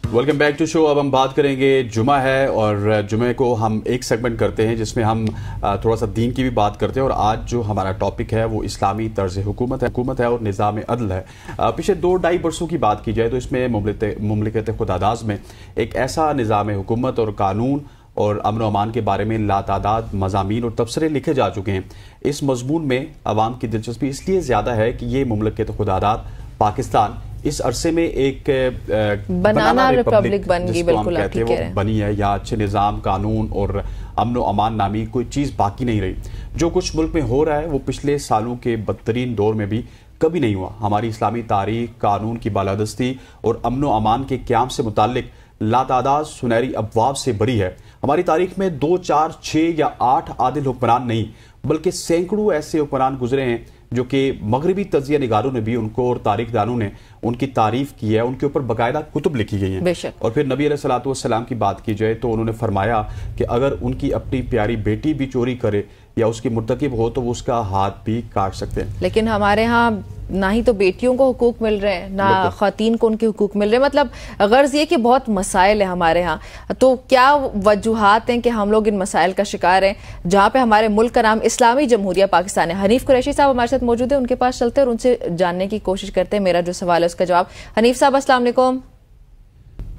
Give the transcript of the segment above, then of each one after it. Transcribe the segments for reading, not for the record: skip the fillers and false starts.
Welcome back to show. अब हम बात करेंगे, जुमा है और जुमे को हम एक सेगमेंट करते हैं जिसमें हम थोड़ा सा दीन की भी बात करते हैं। और आज जो हमारा टॉपिक है वो इस्लामी तर्ज हुकूमत है और निज़ाम अदल है। पिछले 2-2.5 वर्षों की बात की जाए तो इसमें मुमलिकत खुदादाज में एक ऐसा निज़ाम हुकूमत और कानून और अमन अमान के बारे में लातादाद मज़ामीन और तबसरे लिखे जा चुके हैं। इस मजमून में आवाम की दिलचस्पी इसलिए ज़्यादा है कि ये मुमलिकत खुदादाद पाकिस्तान इस अरसे में एक बनाना रिपब्लिक बन गई, बिल्कुल आप ठीक कह रहे हैं, बनी है। या अच्छे निज़ाम, कानून और अमन अमान नामी कोई चीज़ बाकी नहीं रही। जो कुछ मुल्क में हो रहा है वो पिछले सालों के बदतरीन दौर में भी कभी नहीं हुआ। हमारी इस्लामी तारीख, कानून की बालादस्ती और अमन अमान के क़याम से मुताल्लिक लातादाद सुनहरी अबवाब से बरी है। हमारी तारीख में 2, 4, 6 या 8 आदिल हुक्मरान नहीं बल्कि सैकड़ों ऐसे हुक्मरान गुजरे हैं जो कि मगरबी तजिया निगारों ने भी उनको और तारीखदानों ने उनकी तारीफ की है। उनके ऊपर बाकायदा कुतुब लिखी गई हैं। और फिर नबी अलैहिस्सलातु वस्सलाम की बात की जाए तो उन्होंने फरमाया कि अगर उनकी अपनी प्यारी बेटी भी चोरी करे या उसकी मुर्तकिब हो तो वो उसका हाथ भी काट सकते हैं। लेकिन हमारे यहाँ ना ही तो बेटियों को हुकूक मिल रहे हैं, ना ख़वातीन को उनके हुकूक मिल रहे हैं। मतलब गर्ज ये कि बहुत मसाइल है हमारे यहाँ। तो क्या वजूहात हैं कि हम लोग इन मसाइल का शिकार हैं, जहाँ पे हमारे मुल्क का नाम इस्लामी जमहूरिया पाकिस्तान है। हनीफ कुरैशी साहब हमारे साथ मौजूद है, उनके पास चलते हैं और उनसे जानने की कोशिश करते हैं। मेरा जो सवाल है उसका जवाब। हनीफ साहब अस्सलाम वालेकुम।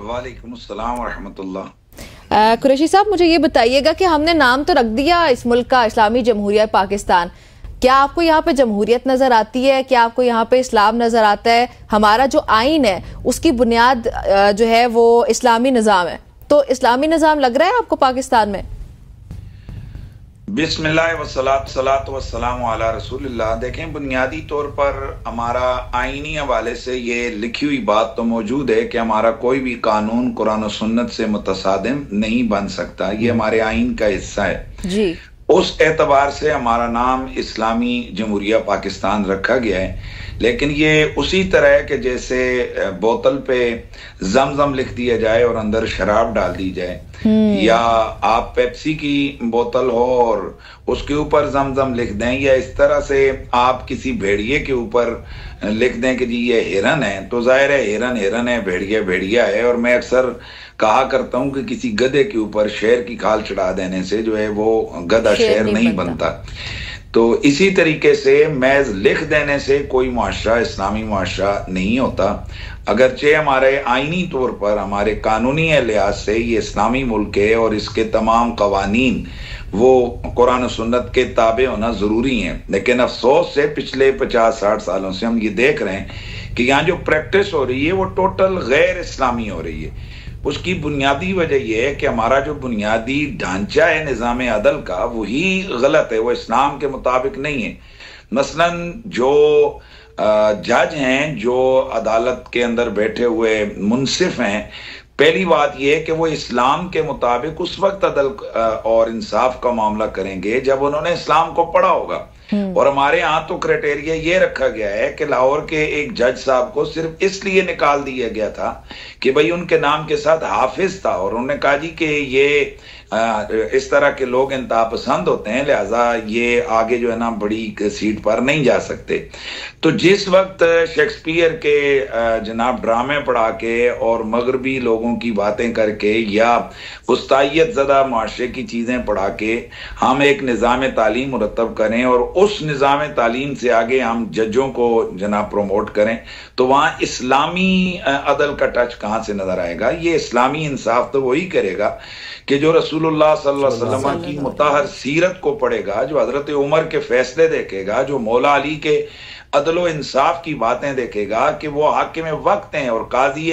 वालेकुम अस्सलाम व रहमतुल्लाह। कुरैशी साहब, मुझे ये बताइएगा कि हमने नाम तो रख दिया इस मुल्क का इस्लामी जमहूरिया पाकिस्तान, क्या आपको यहाँ पे जमहूरियत नजर आती है? क्या आपको यहाँ पे इस्लाम नजर आता है? हमारा जो आइन है उसकी बुनियाद जो है वो इस्लामी निज़ाम है, तो इस्लामी निज़ाम लग रहा है आपको पाकिस्तान में? बिस्मिल्लाह वस्सलातु वस्सलामु अला रसूलिल्लाह। देखें, बुनियादी तौर पर हमारा आईनी हवाले से ये लिखी हुई बात तो मौजूद है कि हमारा कोई भी कानून कुरान और सुन्नत से मुतसादिम नहीं बन सकता। ये हमारे आइन का हिस्सा है जी। उस एतबार से हमारा नाम इस्लामी जमहूरिया पाकिस्तान रखा गया है। लेकिन ये उसी तरह है कि जैसे बोतल पे जमजम लिख दिया जाए और अंदर शराब डाल दी जाए, या आप पेप्सी की बोतल हो और उसके ऊपर जमजम लिख दें, या इस तरह से आप किसी भेड़िए के ऊपर लिख दें कि जी ये हिरन है, तो जाहिर है हिरन हिरन है, भेड़िया भेड़िया है। और मैं अक्सर कहा करता हूं कि किसी गधे के ऊपर शेर की खाल चढ़ा देने से जो है वो गधा शेर नहीं बनता। तो इसी तरीके से मैज लिख देने से कोई मुआशरा इस्लामी मुआशरा नहीं होता। अगरचे हमारे आईनी तौर पर, हमारे कानूनी लिहाज से ये इस्लामी मुल्क है और इसके तमाम कवानीन वो कुरान सुन्नत के ताबे होना जरूरी है। लेकिन अफसोस से पिछले 50-60 सालों से हम ये देख रहे हैं कि यहाँ जो प्रैक्टिस हो रही है वो टोटल गैर इस्लामी हो रही है। उसकी बुनियादी वजह यह है कि हमारा जो बुनियादी ढांचा है निज़ाम अदल का वही गलत है, वो इस्लाम के मुताबिक नहीं है। मसलन जो जज हैं, जो अदालत के अंदर बैठे हुए मुंसिफ हैं, पहली बात यह है कि वो इस्लाम के मुताबिक उस वक्त अदल और इंसाफ का मामला करेंगे जब उन्होंने इस्लाम को पढ़ा होगा। और हमारे यहाँ तो क्राइटेरिया ये रखा गया है कि लाहौर के एक जज साहब को सिर्फ इसलिए निकाल दिया गया था कि भाई उनके नाम के साथ हाफिज था, और उन्होंने कहा जी कि ये इस तरह के लोग इंतहा पसंद होते हैं, लिहाजा ये आगे जो है ना बड़ी सीट पर नहीं जा सकते। तो जिस वक्त शेक्सपियर के जनाब ड्रामे पढ़ा के और मगरबी लोगों की बातें करके या उस्तायत ज़दा माशरे की चीज़ें पढ़ा के हम एक निज़ाम तालीम मुरतब करें और उस निज़ाम तालीम से आगे हम जजों को जनाब प्रमोट करें, तो वहाँ इस्लामी अदल का टच कहाँ से नजर आएगा? ये इस्लामी इंसाफ तो वही करेगा कि जो रसूलुल्लाह सल्लल्लाहु अलैहि वसल्लम की मुताहर सीरत को पढ़ेगा, जो हजरत उमर के फैसले देखेगा, जो मौला अली के अदलो इंसाफ की बातें देखेगा कि वो हाकिम वक्त हैं और काजी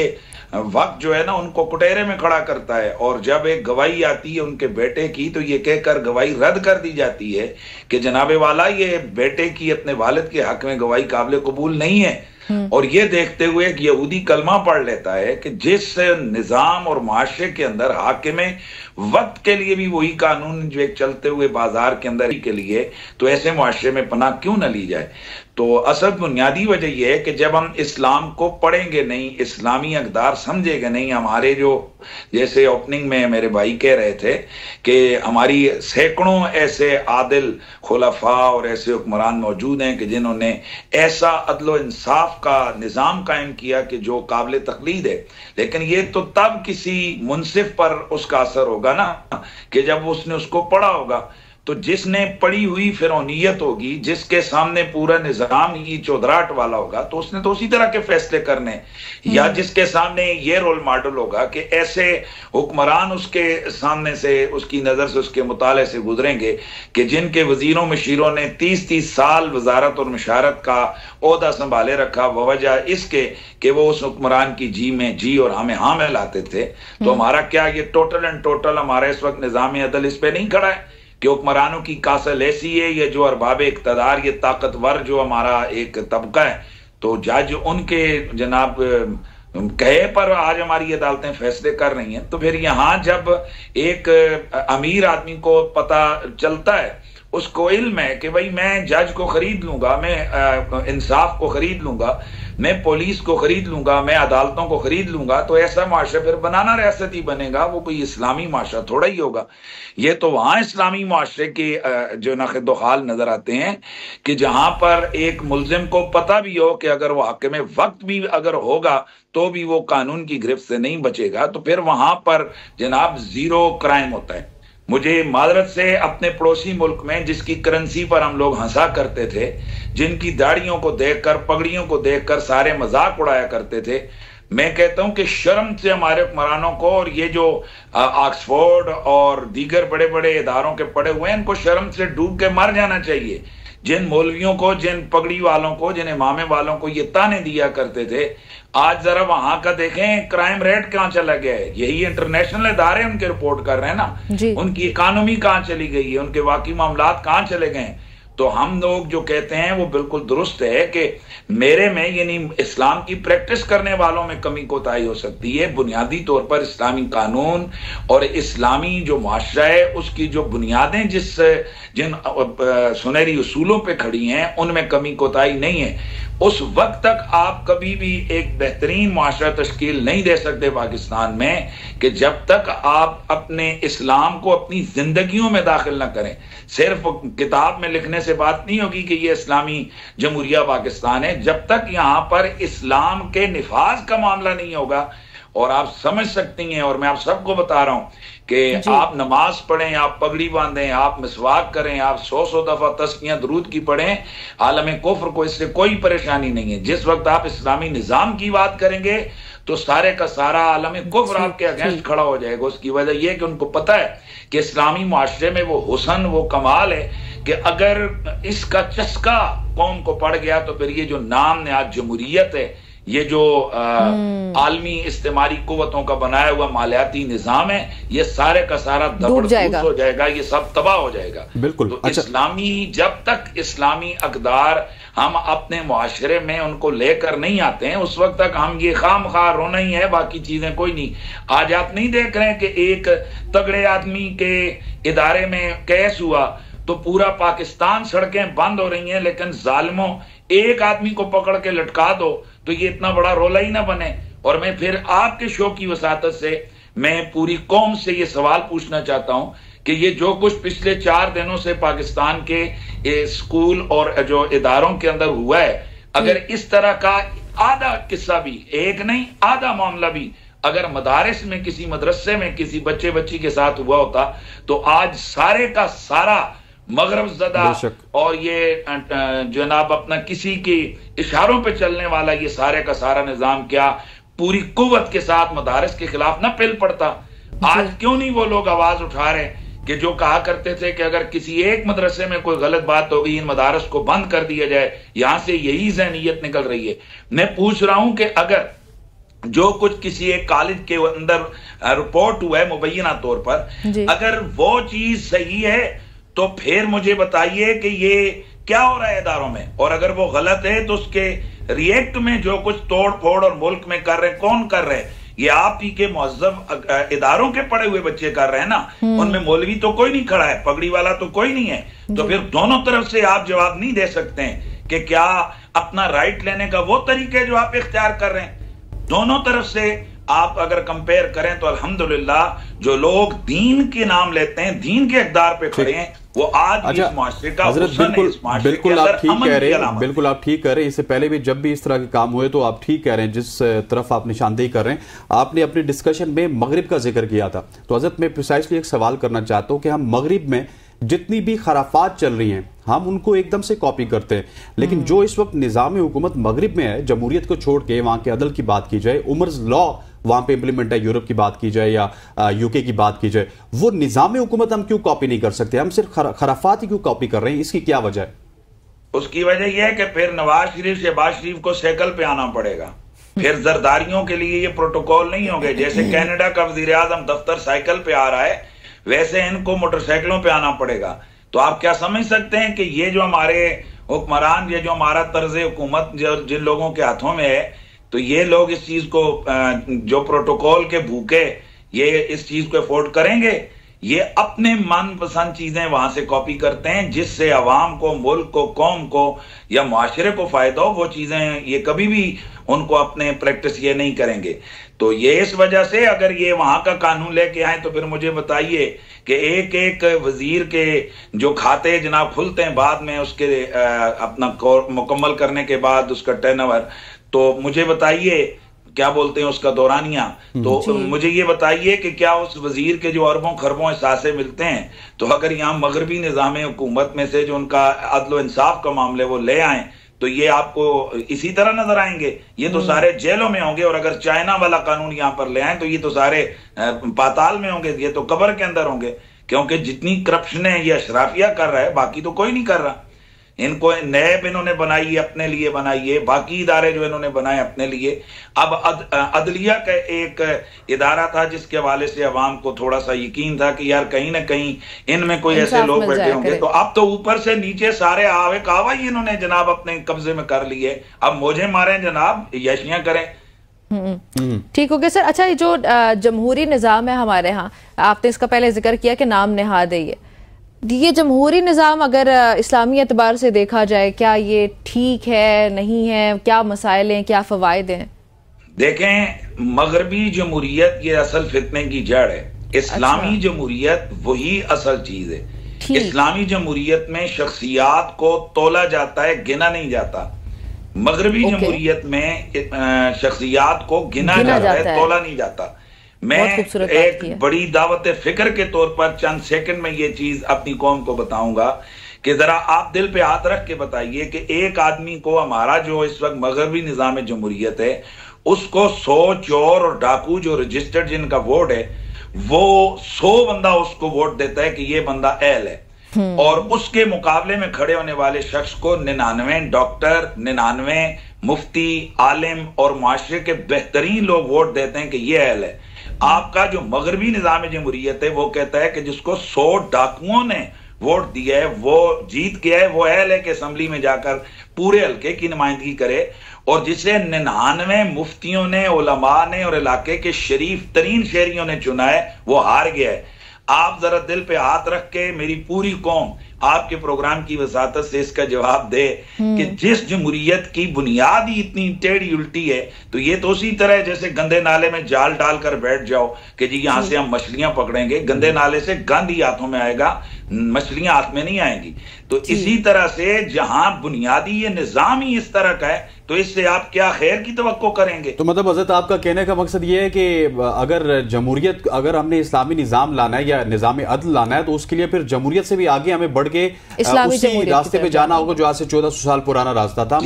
वक्त जो है ना उनको कुटेरे में खड़ा करता है, और जब एक गवाही आती है उनके बेटे की तो ये कहकर गवाही रद्द कर दी जाती है कि जनाबे वाला ये बेटे की अपने वालिद के हक में गवाही काबिल कबूल नहीं है। और ये देखते हुए एक यहूदी कलमा पढ़ लेता है कि जिस निजाम और माशरे के अंदर हाकिम वक्त के लिए भी वही कानून जो एक चलते हुए बाजार के अंदर के लिए, तो ऐसे मुआशरे में पनाह क्यों न ली जाए। तो असल बुनियादी वजह यह है कि जब हम इस्लाम को पढ़ेंगे नहीं, इस्लामी अक़दार समझेंगे नहीं, हमारे जो जैसे ओपनिंग में मेरे भाई कह रहे थे कि हमारी सैकड़ों ऐसे आदिल खुलफा और ऐसे हुक्मरान मौजूद हैं कि जिन्होंने ऐसा अदल इंसाफ का निज़ाम कायम किया कि जो काबिल तकलीद है, लेकिन ये तो तब किसी मुनसिफ पर उसका असर होगा ना कि जब उसने उसको पढ़ा होगा। तो जिसने पड़ी हुई फिरौनियत होगी, जिसके सामने पूरा निजाम ही चौधराहट वाला होगा, तो उसने तो उसी तरह के फैसले करने, या जिसके सामने ये रोल मॉडल होगा कि ऐसे हुक्मरान उसके सामने से, उसकी नजर से, उसके मुताले से गुजरेंगे कि जिनके वजीरों मशीरों ने 30-30 साल वजारत और मशारत का ओहदा संभाले रखा, वजह इसके कि वो उस हुक्मरान की जी में जी और हमें हाँ में लाते थे। तो हमारा क्या ये टोटल एंड टोटल हमारा इस वक्त निजाम अदल इस पे नहीं खड़ा है कि हुक्मरानों की कासल ऐसी है, ये जो अरबाब इक़्तिदार, ये ताकतवर जो हमारा एक तबका है, तो जज उनके जनाब कहे पर आज हमारी अदालतें फैसले कर रही हैं। तो फिर यहाँ जब एक अमीर आदमी को पता चलता है, उसको इल्म है कि भाई मैं जज को खरीद लूंगा, मैं इंसाफ को खरीद लूंगा, मैं पुलिस को खरीद लूंगा, मैं अदालतों को खरीद लूंगा, तो ऐसा माशरा फिर बनाना रियासत ही बनेगा, वो कोई इस्लामी माशरा थोड़ा ही होगा। ये तो वहां इस्लामी माशरे के जो नक़द हाल नजर आते हैं कि जहां पर एक मुल्जिम को पता भी हो कि अगर वो हाकिम वक्त भी अगर होगा तो भी वो कानून की गिरफ्त से नहीं बचेगा, तो फिर वहां पर जनाब जीरो क्राइम होता है। मुझे मादरत से अपने पड़ोसी मुल्क में जिसकी करेंसी पर हम लोग हंसा करते थे, जिनकी दाढ़ियों को देखकर, पगड़ियों को देखकर सारे मजाक उड़ाया करते थे, मैं कहता हूं कि शर्म से हमारे हुक्मरानों को, और ये जो ऑक्सफोर्ड और दीगर बड़े बड़े इदारों के पड़े हुए हैं, इनको शर्म से डूब के मर जाना चाहिए। जिन मौलवियों को, जिन पगड़ी वालों को, जिन इमामे वालों को ये ताने दिया करते थे, आज जरा वहां का देखें क्राइम रेट कहां चला गया है। यही इंटरनेशनल इदारे उनके रिपोर्ट कर रहे हैं ना, उनकी इकानमी कहां चली गई है, उनके वाकई मामलात कहां चले गए। तो हम लोग जो कहते हैं वो बिल्कुल दुरुस्त है कि मेरे में यानी इस्लाम की प्रैक्टिस करने वालों में कमी कोताही हो सकती है। बुनियादी तौर पर इस्लामी कानून और इस्लामी जो माशरा है उसकी जो बुनियादें जिन सुनहरी उसूलों पे खड़ी हैं उनमें कमी कोताही नहीं है। उस वक्त तक आप कभी भी एक बेहतरीन माशरा तश्कील नहीं दे सकते पाकिस्तान में कि जब तक आप अपने इस्लाम को अपनी जिंदगियों में दाखिल न करें। सिर्फ किताब में लिखने से बात नहीं होगी कि ये इस्लामी जमहूरिया पाकिस्तान है, जब तक यहाँ पर इस्लाम के निफाज का मामला नहीं होगा। और आप समझ सकती हैं, और मैं आप सबको बता रहा हूं कि आप नमाज पढ़ें, आप पगड़ी बांधें, आप मिसवाक करें, आप 100 दफा तस्कियां दरूद की पढ़ें, आलम कुफ्र को इससे कोई परेशानी नहीं है। जिस वक्त आप इस्लामी निजाम की बात करेंगे तो सारे का सारा आलम कुफ्र आपके अगेंस्ट खड़ा हो जाएगा। उसकी वजह यह कि उनको पता है कि इस्लामी माशरे में वो हुसन, वो कमाल है कि अगर इसका चस्का कौम को पड़ गया तो फिर ये जो नाम ने आज जमहूरियत है, ये जो आलमी इस्तेमारी कुव्वतों का बनाया हुआ मालियाती निजाम है, ये सारे का सारा दबड़फूस हो जाएगा, ये सब तबाह हो जाएगा। बिल्कुल। तो इस्लामी, जब तक इस्लामी अक़दार हम अपने मुआशरे में उनको लेकर नहीं आते हैं, उस वक्त तक हम ये खामखा रोना ही है, बाकी चीजें कोई नहीं। आज आप नहीं देख रहे हैं कि एक तगड़े आदमी के इदारे में केस हुआ तो पूरा पाकिस्तान सड़कें बंद हो रही हैं, लेकिन जालिमों एक आदमी को पकड़ के लटका दो तो ये इतना बड़ा रोला ही ना बने। और मैं फिर आपके शो की वसातत से मैं पूरी कौम से ये सवाल पूछना चाहता हूं कि ये जो कुछ पिछले 4 दिनों से पाकिस्तान के स्कूल और जो इदारों के अंदर हुआ है, अगर इस तरह का आधा किस्सा भी, एक नहीं आधा मामला भी अगर मदारिस में किसी मदरसे में किसी बच्ची के साथ हुआ होता तो आज सारे का सारा मगरब ज़दा और ये जनाब अपना किसी के इशारों पे चलने वाला ये सारे का सारा निजाम क्या पूरी कुव्वत के साथ मदारिस के खिलाफ ना पिल पड़ता। आज क्यों नहीं वो लोग आवाज उठा रहे कि जो कहा करते थे कि अगर किसी एक मदरसे में कोई गलत बात हो गई, इन मदारिस को बंद कर दिया जाए। यहां से यही ज़हनियत निकल रही है। मैं पूछ रहा हूं कि अगर जो कुछ किसी एक कॉलेज के अंदर रिपोर्ट हुआ है मुबैना तौर पर, अगर वो चीज सही है तो फिर मुझे बताइए कि ये क्या हो रहा है इदारों में, और अगर वो गलत है तो उसके रिएक्ट में जो कुछ तोड़ फोड़ और मुल्क में कर रहे, कौन कर रहे हैं? ये आप ही के मुअज़्ज़ब इदारों के पढ़े हुए बच्चे कर रहे हैं ना। उनमें मौलवी तो कोई नहीं खड़ा है, पगड़ी वाला तो कोई नहीं है। तो फिर दोनों तरफ से आप जवाब नहीं दे सकते हैं कि क्या अपना राइट लेने का वो तरीके जो आप इख्तियार कर रहे हैं? दोनों तरफ से आप अगर कंपेयर करें तो अल्हम्दुलिल्लाह जो लोग दीन के नाम लेते हैं, दीन के इक़्तिदार पे खड़े हैं, वो आज इस माशरे का बिल्कुल आप ठीक कह रहे हैं, बिल्कुल आप ठीक कह रहे हैं। इससे पहले भी जब भी इस तरह के काम हुए तो आप ठीक कह रहे हैं, जिस तरफ आप निशानदेही कर रहे हैं। आपने अपने डिस्कशन में मगरिब का जिक्र किया था, तो हजरत मैं प्रिसाइसली एक सवाल करना चाहता हूँ कि हम मगरिब में जितनी भी खराफात चल रही हैं हम उनको एकदम से कॉपी करते हैं, लेकिन जो इस वक्त निज़ाम हुकूमत मगरिब में है, जमहूरियत को छोड़ के वहां के अदल की बात की जाए, उमर्स लॉ वहां पे इंप्लीमेंट है, यूरोप की बात की जाए या यूके की बात की जाए, वो निज़ाम हुकूमत हम क्यों कॉपी नहीं कर सकते? हम सिर्फ खराफात ही क्यों कॉपी कर रहे हैं? इसकी क्या वजह है? उसकी वजह यह है कि फिर नवाज शरीफ शहबाज शरीफ को साइकिल पे आना पड़ेगा, फिर जरदारियों के लिए ये प्रोटोकॉल नहीं होंगे। जैसे कनाडा का वजीर आजम दफ्तर साइकिल पे आ रहा है, वैसे इनको मोटरसाइकिलों पे आना पड़ेगा। तो आप क्या समझ सकते हैं कि ये जो हमारे हुक्मरान, ये जो हमारा तर्ज हुकूमत जिन लोगों के हाथों में है, तो ये लोग इस चीज को जो प्रोटोकॉल के भूखे ये इस चीज को अफोर्ड करेंगे? ये अपने मनपसंद चीजें वहां से कॉपी करते हैं, जिससे अवाम को, मुल्क को, कौम को या माशरे को फायदा हो, वो चीजें ये कभी भी उनको अपने प्रैक्टिस ये नहीं करेंगे। तो ये इस वजह से अगर ये वहां का कानून लेके आए तो फिर मुझे बताइए कि एक एक वजीर के जो खाते जनाब खुलते हैं बाद में उसके अपना मुकम्मल करने के बाद उसका टर्नओवर, तो मुझे बताइए क्या बोलते हैं उसका दौरानिया, तो मुझे ये बताइए कि क्या उस वजीर के जो अरबों खरबों एहसासे मिलते हैं, तो अगर यहाँ मगरबी निज़ाम हुकूमत में से जो उनका अदल इंसाफ का मामले वो ले आए तो ये आपको इसी तरह नजर आएंगे? ये तो सारे जेलों में होंगे, और अगर चाइना वाला कानून यहाँ पर ले आए तो ये तो सारे पाताल में होंगे, ये तो कब्र के अंदर होंगे, क्योंकि जितनी करप्शन है ये अशराफिया कर रहा है, बाकी तो कोई नहीं कर रहा। इनको नैब इन्होंने बनाई अपने लिए बनाई है, बाकी इदारे जो इन्होंने बनाए अपने लिए। अब अदलिया का एक इदारा था जिसके हवाले से अवाम को थोड़ा सा यकीन था कि यार कहीं ना कहीं इनमें कोई ऐसे लोग बैठे होंगे, तो अब तो ऊपर से नीचे सारे आवे कावा ही इन्होंने जनाब अपने कब्जे में कर लिए। अब मौजे मारे जनाब, यशियां करें। ठीक हो गया सर। अच्छा, ये जो जमहूरी निज़ाम है हमारे यहाँ, आपने इसका पहले जिक्र किया कि नाम नेहाद है, ये जमहूरी निज़ाम अगर इस्लामी एतबार से देखा जाए, क्या ये ठीक है, नहीं है, क्या मसाइल हैं, क्या फ़वाइद हैं? देखें, मगरबी जमहूरियत ये असल फितने की जड़ है। इस्लामी जमहूरियत वही असल चीज है। इस्लामी जमहूरियत में शख्सियात को तोला जाता है, गिना नहीं जाता। मगरबी जमहूरियत में शख्सियात को गिना जाता है, तोला नहीं जाता। मैं एक बड़ी दावत फिक्र के तौर पर चंद सेकंड में ये चीज अपनी कौम को बताऊंगा कि जरा आप दिल पे हाथ रख के बताइए कि एक आदमी को, हमारा जो इस वक्त मगरबी निजाम जमहूरियत है, उसको 100 चोर और डाकू जो रजिस्टर्ड जिनका वोट है, वो 100 बंदा उसको वोट देता है कि ये बंदा अहल है, और उसके मुकाबले में खड़े होने वाले शख्स को 99 डॉक्टर, 99 मुफ्ती, आलिम और माशरे के बेहतरीन लोग वोट देते हैं कि ये अहल है। आपका जो मगरबी निजाम जमहूरियत है वो कहता है कि जिसको 100 डाकुओं ने वोट दिया है वो जीत गया है, वो अहल है कि असेंबली में जाकर पूरे हल्के की नुमाइंदगी करे, और जिसे 99 मुफ्तियों ने, उलमा ने और इलाके के शरीफ तरीन शहरियों ने चुना है, वो हार गया है। आप जरा दिल पे हाथ रख के मेरी पूरी कौम आपके प्रोग्राम की वसातत से इसका जवाब दे कि जिस जमहूरियत की बुनियाद ही इतनी टेढ़ी उल्टी है, तो ये तो उसी तरह जैसे गंदे नाले में जाल डालकर बैठ जाओ कि जी यहां से हम मछलियां पकड़ेंगे, गंदे नाले से गंद ही हाथों में आएगा, मछलियां हाथ में नहीं आएंगी। तो इसी तरह से जहां बुनियादी ये निजाम ही इस तरह का है, तो इससे आप क्या खैर की तवक्को करेंगे? तो मतलब हज़रत आपका कहने का मकसद ये है कि अगर जमहूरियत, अगर हमने इस्लामी निज़ाम लाना है या निज़ाम अदल लाना है, तो उसके लिए फिर जमहूरियत से भी आगे हमें बढ़ के उसी रास्ते पे जाना होगा जो आज से 1400 साल पुराना रास्ता था।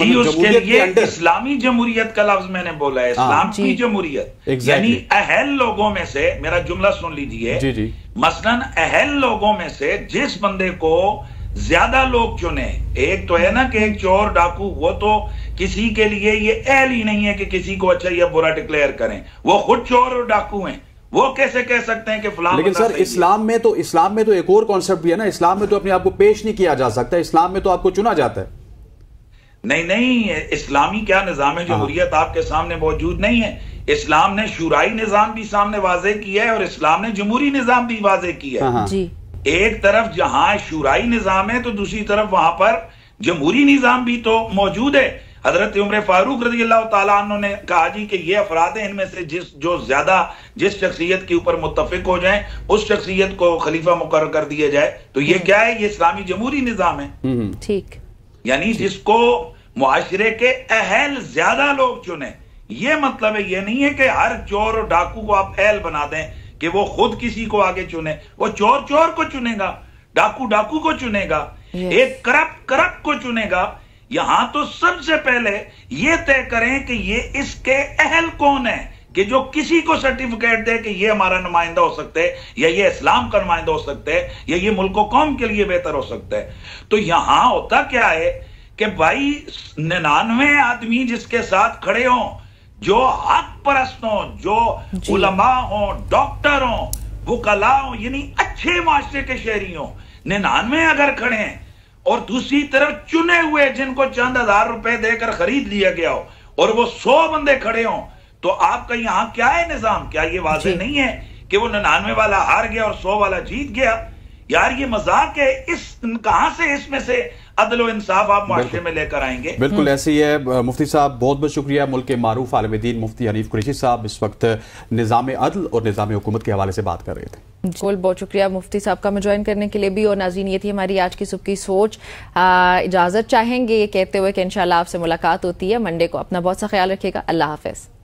इस्लामी जमहूरियत का लफ्ज मैंने बोला है, इस्लाम की जमहूरियत, यानी अहल लोगों में से, मेरा जुमला सुन लीजिए, जी जी, मसलन अहल लोगों में से जिस बंदे को ज्यादा लोग चुने, एक तो है ना कि एक चोर डाकू, वो तो किसी के लिए ये अहल ही नहीं है कि किसी को अच्छा या बुरा डिक्लेयर करें, वो खुद चोर और डाकू हैं, वो कैसे कह सकते हैं कि फलां? लेकिन सर इस्लाम में तो एक और कॉन्सेप्ट भी है ना, इस्लाम में तो अपने आप को पेश नहीं किया जा सकता, इस्लाम में तो आपको चुना जाता है। नहीं, इस्लामी क्या निजाम जमहूरियत आपके सामने मौजूद नहीं है। इस्लाम ने शुराई निजाम भी सामने वाजे किया है और इस्लाम ने जमहूरी निजाम भी वाजे किया है। जी। एक तरफ जहां शुराई निजाम है तो दूसरी तरफ वहां पर जमहूरी निज़ाम भी तो मौजूद है। हजरत उमर फारूक रज़ी अल्लाह ताला अन्हु ने कहा जी कि ये अफराद हैं, इनमें से जो ज्यादा जिस शख्सियत के ऊपर मुत्तफिक हो जाए उस शख्सियत को खलीफा मुकर्रर कर दिया जाए। तो ये क्या है? ये इस्लामी जमहूरी निज़ाम है। ठीक, यानी जिसको मुआशरे के अहल ज्यादा लोग चुने। ये मतलब है, ये नहीं है कि हर चोर और डाकू को आप अहल बना दें कि वो खुद किसी को आगे चुने। वो चोर चोर को चुनेगा, डाकू डाकू को चुनेगा, एक करप्ट को चुनेगा। यहां तो सबसे पहले ये तय करें कि ये इसके अहल कौन है, कि जो किसी को सर्टिफिकेट दे कि ये हमारा नुमाइंदा हो सकता है, या ये इस्लाम का नुमाइंदा हो सकता है, या ये मुल्क व कौम के लिए बेहतर हो सकता है। तो यहां होता क्या है कि भाई 99 आदमी जिसके साथ खड़े हों, जो हक परस्त हों, जो उलमा हों, डॉक्टर हों, वुकला हों, यानी अच्छे माशरे के शहरी हों, 99 अगर खड़े हैं और दूसरी तरफ चुने हुए जिनको चंद हजार रुपए देकर खरीद लिया गया हो और वो 100 बंदे खड़े हों, तो आपका यहां क्या है निजाम? क्या ये वाज़ेह नहीं है कि वो 99 वाला हार गया और 100 वाला जीत गया? यार ये मजाक है। इस कहां से इसमें से अदल व इंसाफ आप माशरे में लेकर आएंगे? बिल्कुल ऐसे ही है। मुफ्ती साहब बहुत बहुत शुक्रिया। मुल्क के मारूफ आलिम दीन मुफ्ती हनीफ कुरैशी साहब इस वक्त निज़ाम अदल और निज़ाम हुकूमत के हवाले से बात कर रहे थे। बहुत शुक्रिया मुफ्ती साहब का हमें ज्वाइन करने के लिए भी। और नाज़रीन, ये थी हमारी आज की सुबह की सोच। इजाज़त चाहेंगे ये कहते हुए कि इंशाल्लाह आपसे मुलाकात होती है मंडे को। अपना बहुत सा ख्याल रखिएगा। अल्लाह हाफ़िज़।